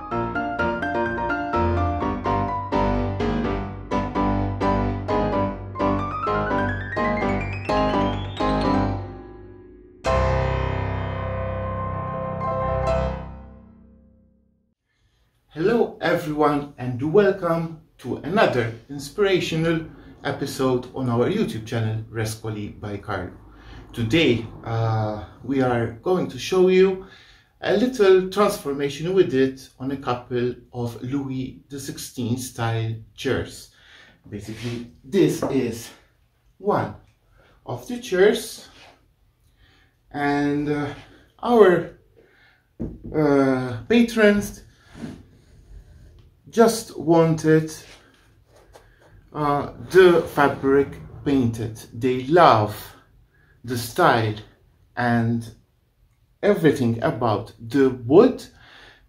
Hello everyone and welcome to another inspirational episode on our YouTube channel Rescoli by Carlo. Today we are going to show you a little transformation we did on a couple of Louis XVI style chairs. Basically this is one of the chairs, and our patrons just wanted the fabric painted. They love the style and everything about the wood,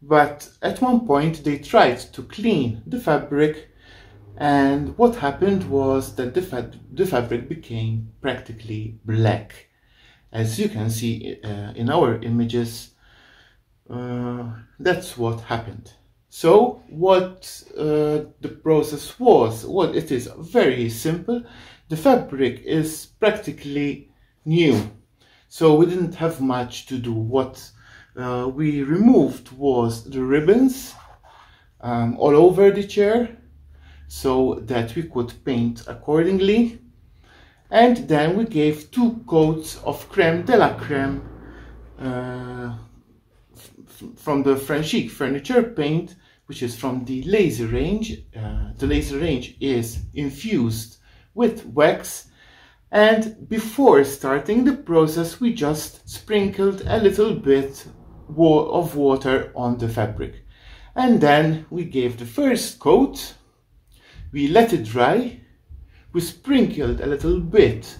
but at one point they tried to clean the fabric, and what happened was that the fabric became practically black. As you can see in our images, that's what happened. So what the process was, well, it is very simple. The fabric is practically new, so we didn't have much to do. What we removed was the ribbons all over the chair so that we could paint accordingly, and then we gave 2 coats of creme de la creme from the frenchic furniture paint, which is from the laser range. The laser range is infused with wax, and before starting the process we just sprinkled a little bit of water on the fabric, and then we gave the first coat, we let it dry, we sprinkled a little bit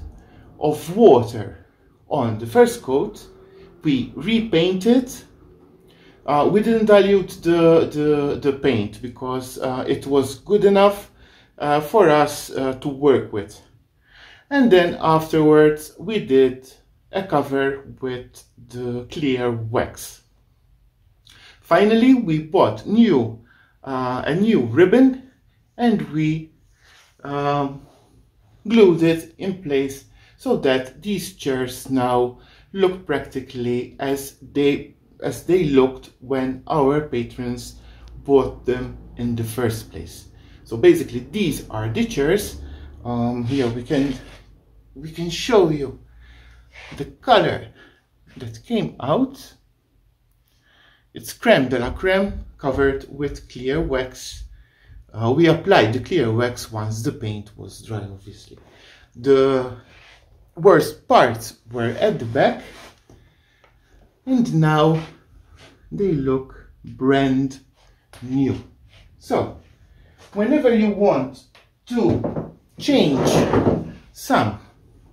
of water on the first coat, we repainted. We didn't dilute the paint because it was good enough for us to work with. And then afterwards we did a cover with the clear wax. Finally we bought a new ribbon, and we glued it in place so that these chairs now look practically as they looked when our patrons bought them in the first place. So basically these are the chairs. Here we can show you the color that came out. It's creme de la creme covered with clear wax. We applied the clear wax once the paint was dry, obviously. The worst parts were at the back, and now they look brand new. So whenever you want to change some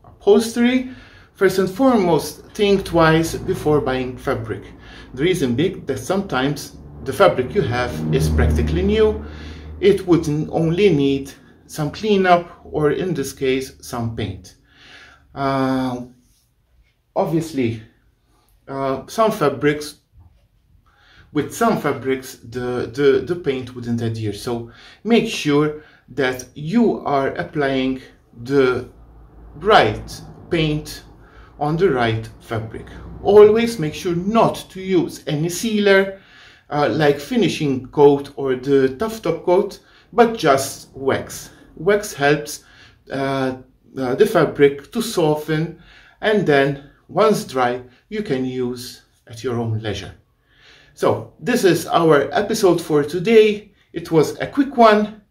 upholstery, first and foremost think twice before buying fabric. The reason being that sometimes the fabric you have is practically new. It would only need some cleanup, or in this case some paint. Obviously with some fabrics the paint wouldn't adhere, so make sure that you are applying the right paint on the right fabric. Always make sure not to use any sealer like finishing coat or the tough top coat, but just wax. Wax helps the fabric to soften, and then once dry you can use at your own leisure. So this is our episode for today. It was a quick one.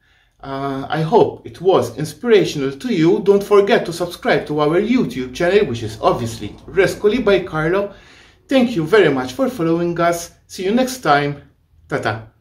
I hope it was inspirational to you. Don't forget to subscribe to our YouTube channel, which is obviously Rescoli by Carlo. Thank you very much for following us. See you next time. Ta-ta.